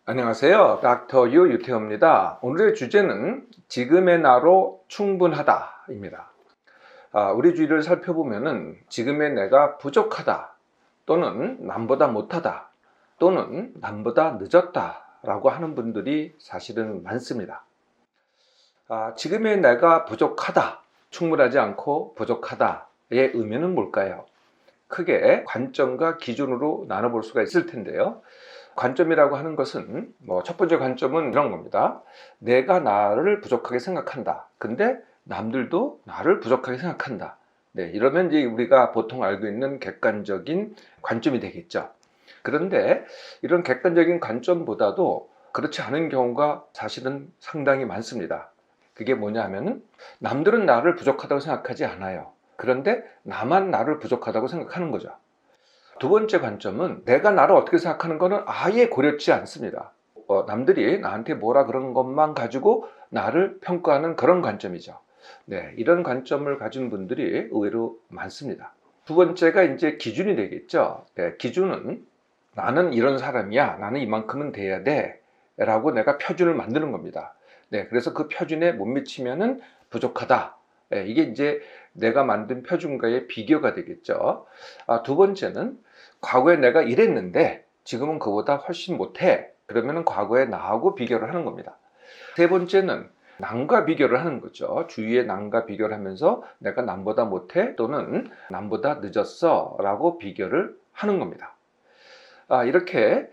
안녕하세요. 닥터 유 유태호입니다. 오늘의 주제는 지금의 나로 충분하다입니다. 우리 주위를 살펴보면은 지금의 내가 부족하다 또는 남보다 못하다 또는 남보다 늦었다라고 하는 분들이 사실은 많습니다. 지금의 내가 부족하다, 충분하지 않고 부족하다의 의미는 뭘까요? 크게 관점과 기준으로 나눠볼 수가 있을 텐데요. 관점이라고 하는 것은 첫 번째 관점은 이런 겁니다. 내가 나를 부족하게 생각한다. 근데 남들도 나를 부족하게 생각한다. 네, 이러면 이제 우리가 보통 알고 있는 객관적인 관점이 되겠죠. 그런데 이런 객관적인 관점보다도 그렇지 않은 경우가 사실은 상당히 많습니다. 그게 뭐냐 하면은 남들은 나를 부족하다고 생각하지 않아요. 그런데 나만 나를 부족하다고 생각하는 거죠. 두 번째 관점은 내가 나를 어떻게 생각하는 것은 아예 고려치 않습니다. 남들이 나한테 뭐라 그런 것만 가지고 나를 평가하는 그런 관점이죠. 네, 이런 관점을 가진 분들이 의외로 많습니다. 두 번째가 이제 기준이 되겠죠. 네, 기준은 나는 이런 사람이야. 나는 이만큼은 돼야 돼. 라고 내가 표준을 만드는 겁니다. 네, 그래서 그 표준에 못 미치면은 부족하다. 네, 이게 이제 내가 만든 표준과의 비교가 되겠죠. 두 번째는 과거에 내가 이랬는데 지금은 그보다 훨씬 못해. 그러면 과거에 나하고 비교를 하는 겁니다. 세 번째는 남과 비교를 하는 거죠. 주위의 남과 비교를 하면서 내가 남보다 못해 또는 남보다 늦었어 라고 비교를 하는 겁니다. 이렇게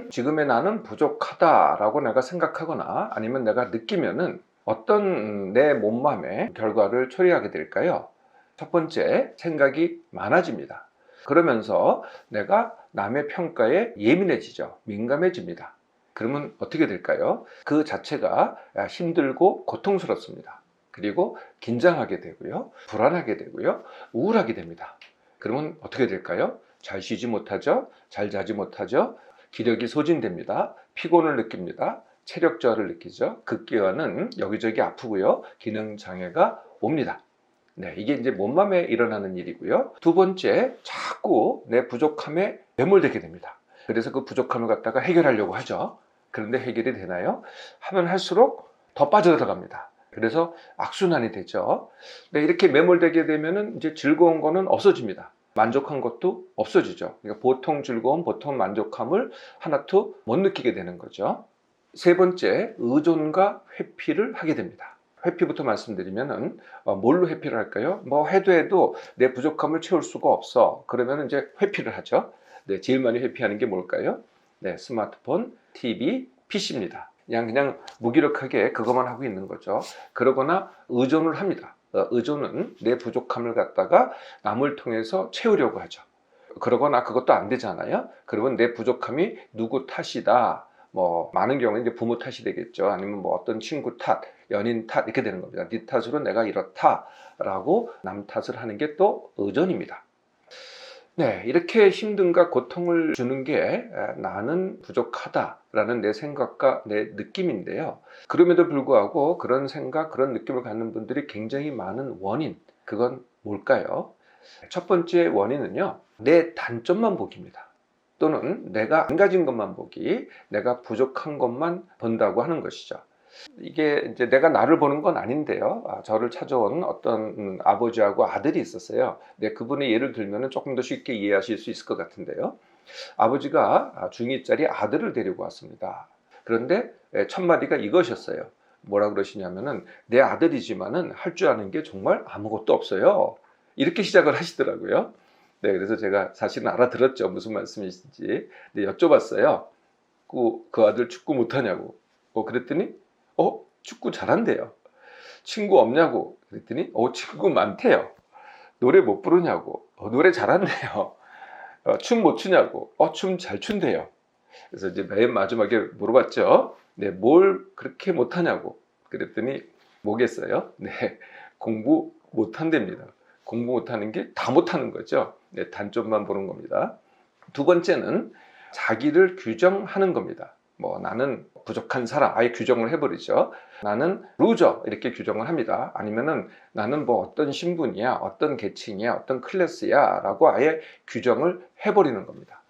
지금의 나는 부족하다라고 내가 생각하거나 아니면 내가 느끼면은 어떤 내 몸맘의 결과를 초래하게 될까요? 첫 번째, 생각이 많아집니다. 그러면서 내가 남의 평가에 예민해지죠. 민감해집니다. 그러면 어떻게 될까요? 그 자체가 힘들고 고통스럽습니다. 그리고 긴장하게 되고요. 불안하게 되고요. 우울하게 됩니다. 그러면 어떻게 될까요? 잘 쉬지 못하죠. 잘 자지 못하죠. 기력이 소진됩니다. 피곤을 느낍니다. 체력 저하를 느끼죠. 급기야는 여기저기 아프고요. 기능 장애가 옵니다. 네, 이게 이제 몸맘에 일어나는 일이고요. 두 번째, 자꾸 내 부족함에 매몰되게 됩니다. 그래서 그 부족함을 갖다가 해결하려고 하죠. 그런데 해결이 되나요? 하면 할수록 더 빠져들어갑니다. 그래서 악순환이 되죠. 네, 이렇게 매몰되게 되면은 이제 즐거운 거는 없어집니다. 만족한 것도 없어지죠. 그러니까 보통 즐거움, 보통 만족함을 하나도 못 느끼게 되는 거죠. 세 번째, 의존과 회피를 하게 됩니다. 회피부터 말씀드리면은 뭘로 회피를 할까요? 뭐 해도 내 부족함을 채울 수가 없어. 그러면 이제 회피를 하죠. 네, 제일 많이 회피하는 게 뭘까요? 네, 스마트폰, TV, PC입니다. 그냥 무기력하게 그것만 하고 있는 거죠. 그러거나 의존을 합니다. 의존은 내 부족함을 갖다가 남을 통해서 채우려고 하죠. 그러거나 그것도 안 되잖아요. 그러면 내 부족함이 누구 탓이다. 많은 경우에 이제 부모 탓이 되겠죠. 아니면 어떤 친구 탓, 연인 탓 이렇게 되는 겁니다. 네 탓으로 내가 이렇다라고 남 탓을 하는 게 또 의존입니다. 네, 이렇게 힘듦과 고통을 주는 게 나는 부족하다라는 내 생각과 내 느낌인데요. 그럼에도 불구하고 그런 생각, 그런 느낌을 갖는 분들이 굉장히 많은 원인, 그건 뭘까요? 첫 번째 원인은요, 내 단점만 보기입니다. 또는 내가 안 가진 것만 보기, 내가 부족한 것만 본다고 하는 것이죠. 이게 이제 내가 나를 보는 건 아닌데요. 저를 찾아온 어떤 아버지하고 아들이 있었어요. 네, 그분의 예를 들면 조금 더 쉽게 이해하실 수 있을 것 같은데요. 아버지가 중2짜리 아들을 데리고 왔습니다. 그런데 첫 마디가 이것이었어요. 뭐라 그러시냐면은 내 아들이지만은 할 줄 아는 게 정말 아무것도 없어요. 이렇게 시작을 하시더라고요. 네, 그래서 제가 사실은 알아들었죠. 무슨 말씀이신지. 네, 여쭤봤어요. 그 아들 축구 못하냐고. 그랬더니 축구 잘한대요. 친구 없냐고 그랬더니 친구 많대요. 노래 못 부르냐고. 노래 잘한대요. 춤 못 추냐고. 춤 잘 춘대요. 그래서 이제 맨 마지막에 물어봤죠. 네, 뭘 그렇게 못하냐고. 그랬더니 뭐겠어요? 네, 공부 못한답니다. 공부 못하는 게 다 못하는 거죠. 네, 단점만 보는 겁니다. 두 번째는 자기를 규정하는 겁니다. 나는 부족한 사람, 아예 규정을 해버리죠. 나는 루저 이렇게 규정을 합니다. 아니면은 나는 어떤 신분이야, 어떤 계층이야, 어떤 클래스야 라고 아예 규정을 해버리는 겁니다.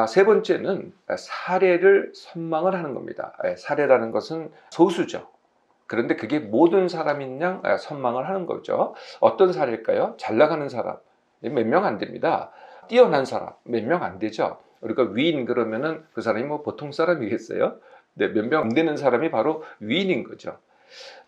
세 번째는 사례를 선망을 하는 겁니다. 사례라는 것은 소수죠. 그런데 그게 모든 사람인 양 선망을 하는 거죠. 어떤 사례일까요? 잘 나가는 사람 몇 명 안 됩니다. 뛰어난 사람 몇 명 안 되죠. 우리가 위인 그러면은 그 사람이 뭐 보통 사람이겠어요? 네, 몇 명 안 되는 사람이 바로 위인인 거죠.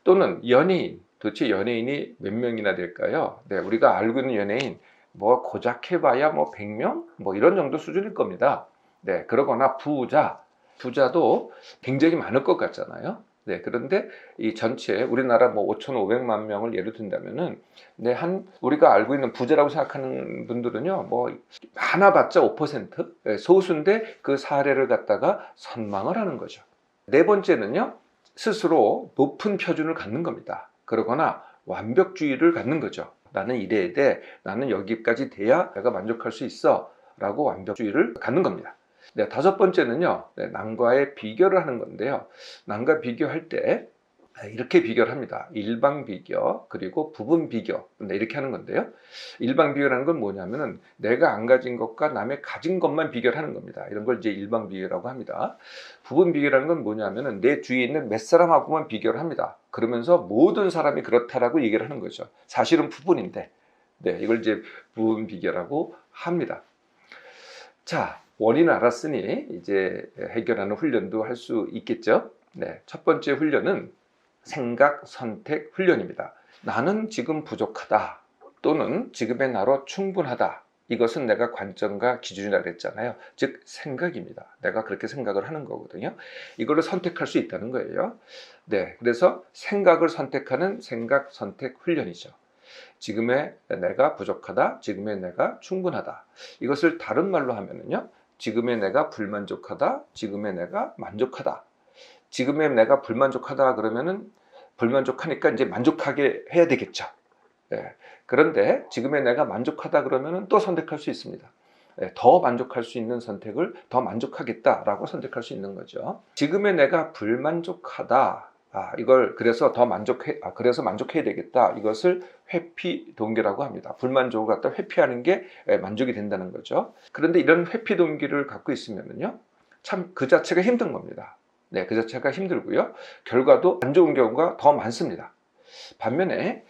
또는 연예인, 도대체 연예인이 몇 명이나 될까요? 네, 우리가 알고 있는 연예인 뭐 고작 해봐야 뭐 100명? 뭐 이런 정도 수준일 겁니다. 네, 그러거나 부자도 굉장히 많을 것 같잖아요. 네, 그런데 이 전체 우리나라 뭐 5,500만 명을 예로 든다면은 네, 우리가 알고 있는 부자라고 생각하는 분들은요, 뭐 많아봤자 5%? 네, 소수인데 그 사례를 갖다가 선망을 하는 거죠. 네 번째는요, 스스로 높은 표준을 갖는 겁니다. 그러거나 완벽주의를 갖는 거죠. 나는 이래야 돼. 나는 여기까지 돼야 내가 만족할 수 있어. 라고 완벽주의를 갖는 겁니다. 네, 다섯 번째는요, 남과의 비교를 하는 건데요. 남과 비교할 때 이렇게 비교를 합니다. 일방 비교, 그리고 부분 비교. 이렇게 하는 건데요. 일방 비교라는 건 뭐냐면은 내가 안 가진 것과 남의 가진 것만 비교를 하는 겁니다. 이런 걸 이제 일방 비교라고 합니다. 부분 비교라는 건 뭐냐면은 내 주위에 있는 몇 사람하고만 비교를 합니다. 그러면서 모든 사람이 그렇다라고 얘기를 하는 거죠. 사실은 부분인데. 네, 이걸 이제 부분 비교라고 합니다. 자, 원인을 알았으니 이제 해결하는 훈련도 할 수 있겠죠. 네, 첫 번째 훈련은 생각 선택 훈련입니다. 나는 지금 부족하다 또는 지금의 나로 충분하다. 이것은 내가 관점과 기준이라고 그랬잖아요. 즉 생각입니다. 내가 그렇게 생각을 하는 거거든요. 이거를 선택할 수 있다는 거예요. 네, 그래서 생각을 선택하는 생각 선택 훈련이죠. 지금의 내가 부족하다, 지금의 내가 충분하다. 이것을 다른 말로 하면은요, 지금의 내가 불만족하다, 지금의 내가 만족하다. 지금의 내가 불만족하다 그러면은 불만족하니까 이제 만족하게 해야 되겠죠. 네. 그런데 지금의 내가 만족하다 그러면은 또 선택할 수 있습니다. 네. 더 만족할 수 있는 선택을 더 만족하겠다라고 선택할 수 있는 거죠. 지금의 내가 불만족하다. 이걸 그래서 그래서 만족해야 되겠다. 이것을 회피 동기라고 합니다. 불만족을 갖다 회피하는 게 만족이 된다는 거죠. 그런데 이런 회피 동기를 갖고 있으면은요, 참 그 자체가 힘든 겁니다. 네, 그 자체가 힘들고요. 결과도 안 좋은 경우가 더 많습니다. 반면에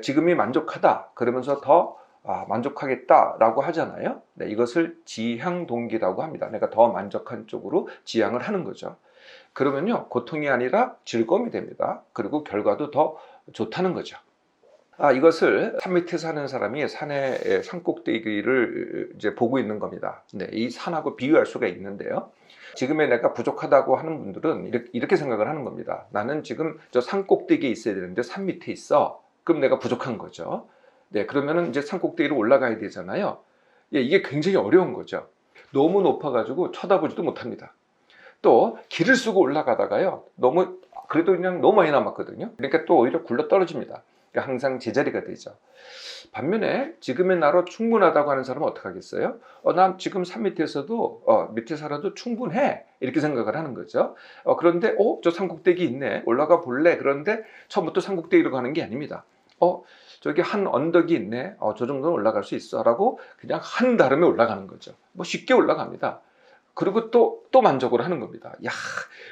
지금이 만족하다 그러면서 더 만족하겠다라고 하잖아요. 네, 이것을 지향 동기라고 합니다. 내가 더 만족한 쪽으로 지향을 하는 거죠. 그러면요, 고통이 아니라 즐거움이 됩니다. 그리고 결과도 더 좋다는 거죠. 이것을 산 밑에 사는 사람이 산의 산꼭대기를 이제 보고 있는 겁니다. 네, 이 산하고 비교할 수가 있는데요. 지금의 내가 부족하다고 하는 분들은 이렇게 생각을 하는 겁니다. 나는 지금 저 산꼭대기에 있어야 되는데 산 밑에 있어. 그럼 내가 부족한 거죠. 네, 그러면은 이제 산꼭대기로 올라가야 되잖아요. 예, 이게 굉장히 어려운 거죠. 너무 높아가지고 쳐다보지도 못합니다. 또 길을 쓰고 올라가다가요, 그래도 그냥 너무 많이 남았거든요. 그러니까 또 오히려 굴러 떨어집니다. 그러니까 항상 제자리가 되죠. 반면에 지금의 나로 충분하다고 하는 사람은 어떻게 하겠어요? 난 지금 산 밑에서도 밑에 살아도 충분해, 이렇게 생각을 하는 거죠. 그런데 저 산꼭대기 있네, 올라가 볼래. 그런데 처음부터 산꼭대기로 가는 게 아닙니다. 저기 한 언덕이 있네, 저 정도는 올라갈 수 있어 라고 그냥 한 다름에 올라가는 거죠. 뭐 쉽게 올라갑니다. 그리고 또 만족을 하는 겁니다. 야,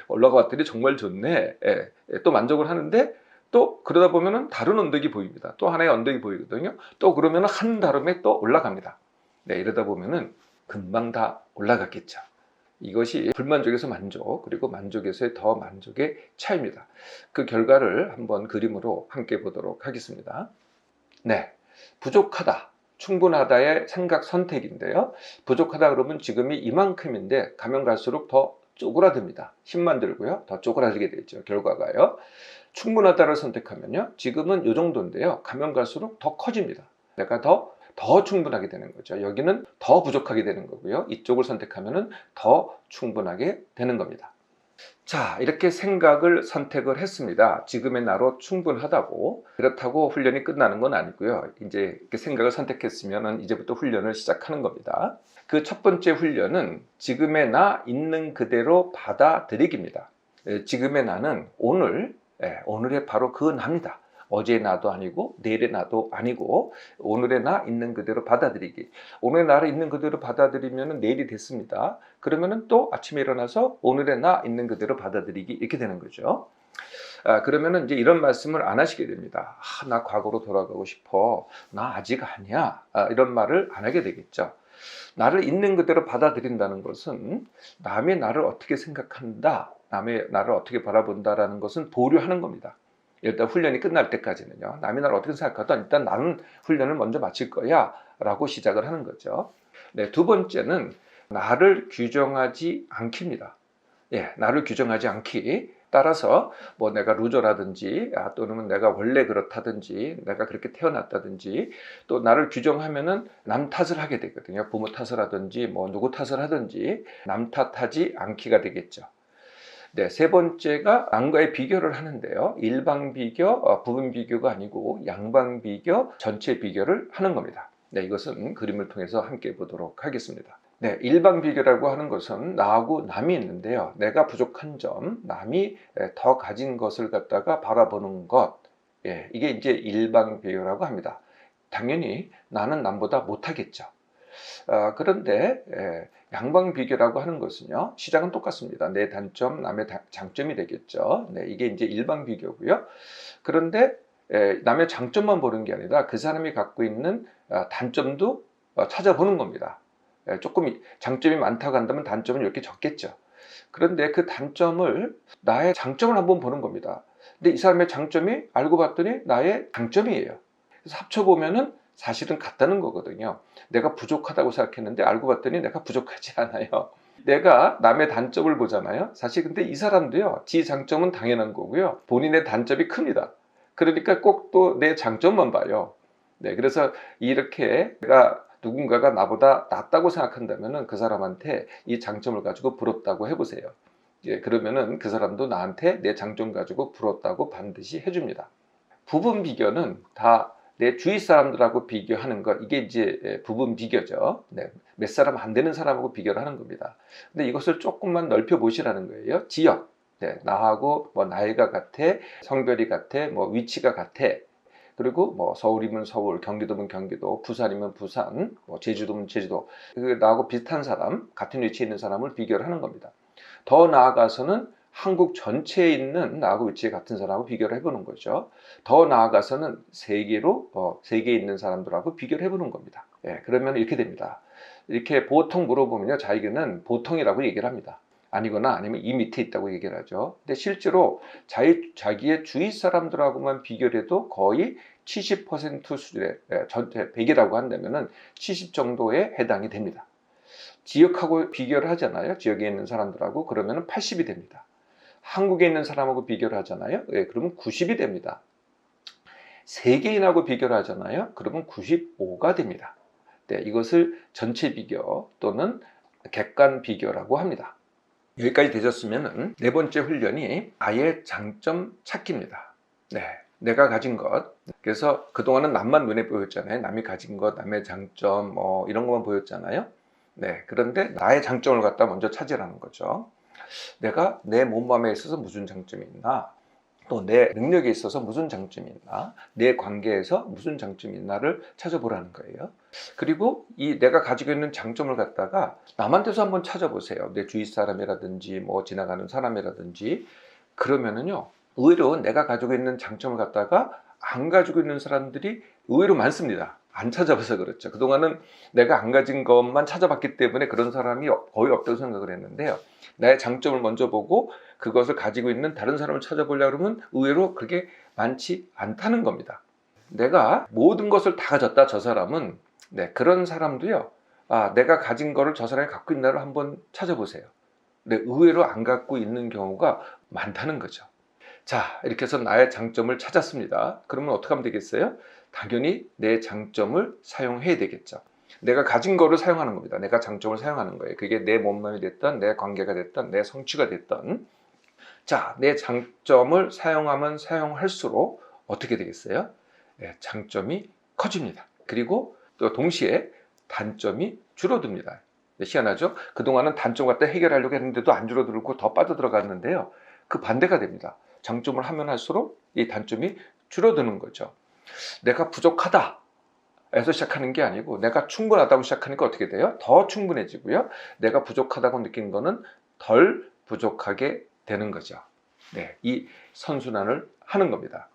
올라가 봤더니 정말 좋네. 또 만족을 하는데 또 그러다 보면은 다른 언덕이 보입니다. 또 하나의 언덕이 보이거든요. 또 그러면은 한 다름에 또 올라갑니다. 네, 이러다 보면은 금방 다 올라갔겠죠. 이것이 불만족에서 만족, 그리고 만족에서의 더 만족의 차이입니다. 그 결과를 한번 그림으로 함께 보도록 하겠습니다. 네, 부족하다, 충분하다의 생각 선택인데요. 부족하다 그러면 지금이 이만큼인데 가면 갈수록 더 쪼그라듭니다. 힘만 들고요, 더 쪼그라들게 되죠. 결과가요. 충분하다를 선택하면요, 지금은 이 정도인데요, 가면 갈수록 더 커집니다. 내가 더 충분하게 되는 거죠. 여기는 더 부족하게 되는 거고요, 이쪽을 선택하면은 더 충분하게 되는 겁니다. 자, 이렇게 생각을 선택을 했습니다. 지금의 나로 충분하다고. 그렇다고 훈련이 끝나는 건 아니고요. 이제 이렇게 생각을 선택했으면 이제부터 훈련을 시작하는 겁니다. 그 첫 번째 훈련은 지금의 나 있는 그대로 받아들이기입니다. 지금의 나는 오늘의 바로 그 나입니다. 어제의 나도 아니고 내일의 나도 아니고 오늘의 나 있는 그대로 받아들이기. 오늘의 나를 있는 그대로 받아들이면 내일이 됐습니다. 그러면은 또 아침에 일어나서 오늘의 나 있는 그대로 받아들이기 이렇게 되는 거죠. 그러면은 이제 이런 말씀을 안 하시게 됩니다. 나 과거로 돌아가고 싶어. 나 아직 아니야. 이런 말을 안 하게 되겠죠. 나를 있는 그대로 받아들인다는 것은 남의 나를 어떻게 생각한다, 남의 나를 어떻게 바라본다라는 것은 보류하는 겁니다. 일단 훈련이 끝날 때까지는요. 남이 나를 어떻게 생각하든 일단 나는 훈련을 먼저 마칠 거야 라고 시작을 하는 거죠. 네, 두 번째는 나를 규정하지 않기입니다. 예, 나를 규정하지 않기. 따라서 뭐 내가 루저라든지 또는 내가 원래 그렇다든지 내가 그렇게 태어났다든지 또 나를 규정하면은 남 탓을 하게 되거든요. 부모 탓을 하든지 뭐 누구 탓을 하든지 남 탓하지 않기가 되겠죠. 네, 세 번째가 남과의 비교를 하는데요. 일방 비교, 부분 비교가 아니고 양방 비교, 전체 비교를 하는 겁니다. 네, 이것은 그림을 통해서 함께 보도록 하겠습니다. 네, 일방 비교라고 하는 것은 나하고 남이 있는데요. 내가 부족한 점, 남이 더 가진 것을 갖다가 바라보는 것, 이게 이제 일방 비교라고 합니다. 당연히 나는 남보다 못하겠죠. 그런데 양방 비교라고 하는 것은요, 시작은 똑같습니다. 내 단점, 남의 장점이 되겠죠. 네, 이게 이제 일방 비교고요. 그런데 남의 장점만 보는 게 아니라 그 사람이 갖고 있는 단점도 찾아보는 겁니다. 조금 장점이 많다고 한다면 단점은 이렇게 적겠죠. 그런데 그 단점을 나의 장점을 한번 보는 겁니다. 근데 이 사람의 장점이 알고 봤더니 나의 장점이에요. 그래서 합쳐보면은 사실은 같다는 거거든요. 내가 부족하다고 생각했는데 알고 봤더니 내가 부족하지 않아요. 내가 남의 단점을 보잖아요. 사실 근데 이 사람도요, 지 장점은 당연한 거고요. 본인의 단점이 큽니다. 그러니까 꼭 또 내 장점만 봐요. 네, 그래서 이렇게 누군가가 나보다 낫다고 생각한다면은 그 사람한테 이 장점을 가지고 부럽다고 해보세요. 그러면은 그 사람도 나한테 내 장점 가지고 부럽다고 반드시 해줍니다. 부분 비교는 다 내 주위 사람들하고 비교하는 것, 이게 이제 부분 비교죠. 네, 몇 사람 안 되는 사람하고 비교를 하는 겁니다. 근데 이것을 조금만 넓혀 보시라는 거예요. 지역, 네, 나하고 뭐 나이가 같아, 성별이 같아, 뭐 위치가 같아. 그리고 뭐 서울이면 서울, 경기도면 경기도, 부산이면 부산, 뭐 제주도면 제주도. 나하고 비슷한 사람, 같은 위치에 있는 사람을 비교를 하는 겁니다. 더 나아가서는 한국 전체에 있는 나하고 위치에 같은 사람하고 비교를 해보는 거죠. 더 나아가서는 세계에 있는 사람들하고 비교를 해보는 겁니다. 그러면 이렇게 됩니다. 이렇게 보통 물어보면요, 자기는 보통이라고 얘기를 합니다. 아니거나 아니면 이 밑에 있다고 얘기를 하죠. 근데 실제로 자기의 주위 사람들하고만 비교를 해도 거의 70% 수준의, 전체 100이라고 한다면은 70 정도에 해당이 됩니다. 지역하고 비교를 하잖아요. 지역에 있는 사람들하고. 그러면 80이 됩니다. 한국에 있는 사람하고 비교를 하잖아요. 그러면 90이 됩니다. 세계인하고 비교를 하잖아요. 그러면 95가 됩니다. 네, 이것을 전체 비교 또는 객관 비교라고 합니다. 여기까지 되셨으면 네 번째 훈련이 나의 장점 찾기입니다. 네, 내가 가진 것. 그래서 그동안은 남만 눈에 보였잖아요. 남이 가진 것, 남의 장점 이런 것만 보였잖아요. 네, 그런데 나의 장점을 갖다 먼저 찾으라는 거죠. 내가 내 몸맘에 있어서 무슨 장점이 있나, 또 내 능력에 있어서 무슨 장점이 있나, 내 관계에서 무슨 장점이 있나를 찾아보라는 거예요. 그리고 이 내가 가지고 있는 장점을 갖다가 남한테서 한번 찾아보세요. 내 주위 사람이라든지 뭐 지나가는 사람이라든지. 그러면은요, 의외로 내가 가지고 있는 장점을 갖다가 안 가지고 있는 사람들이 의외로 많습니다. 안 찾아봐서 그렇죠. 그동안은 내가 안 가진 것만 찾아봤기 때문에 그런 사람이 거의 없다고 생각을 했는데요. 나의 장점을 먼저 보고 그것을 가지고 있는 다른 사람을 찾아보려고 하면 의외로 그게 많지 않다는 겁니다. 내가 모든 것을 다 가졌다, 저 사람은. 네, 그런 사람도요, 내가 가진 거를 저 사람이 갖고 있나를 한번 찾아보세요. 네, 의외로 안 갖고 있는 경우가 많다는 거죠. 자, 이렇게 해서 나의 장점을 찾았습니다. 그러면 어떻게 하면 되겠어요? 당연히 내 장점을 사용해야 되겠죠. 내가 가진 거를 사용하는 겁니다. 내가 장점을 사용하는 거예요. 그게 내 몸매이 됐든 내 관계가 됐든 내 성취가 됐든. 자, 내 장점을 사용하면 사용할수록 어떻게 되겠어요? 네, 장점이 커집니다. 그리고 또 동시에 단점이 줄어듭니다. 네, 희한하죠? 그동안은 단점 갖다 해결하려고 했는데도 안 줄어들고 더 빠져들어갔는데요. 그 반대가 됩니다. 장점을 하면 할수록 이 단점이 줄어드는 거죠. 내가 부족하다 에서 시작하는 게 아니고 내가 충분하다고 시작하니까 어떻게 돼요? 더 충분해지고요. 내가 부족하다고 느끼는 거는 덜 부족하게 되는 거죠. 네, 이 선순환을 하는 겁니다.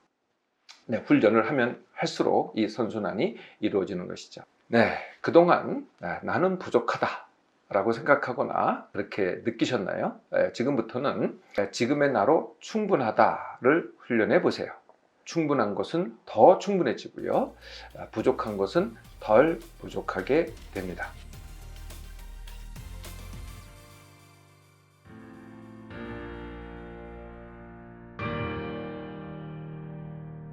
네, 훈련을 하면 할수록 이 선순환이 이루어지는 것이죠. 네, 그동안 나는 부족하다 라고 생각하거나 그렇게 느끼셨나요? 지금부터는 지금의 나로 충분하다를 훈련해 보세요. 충분한 것은 더 충분해지고요. 부족한 것은 덜 부족하게 됩니다.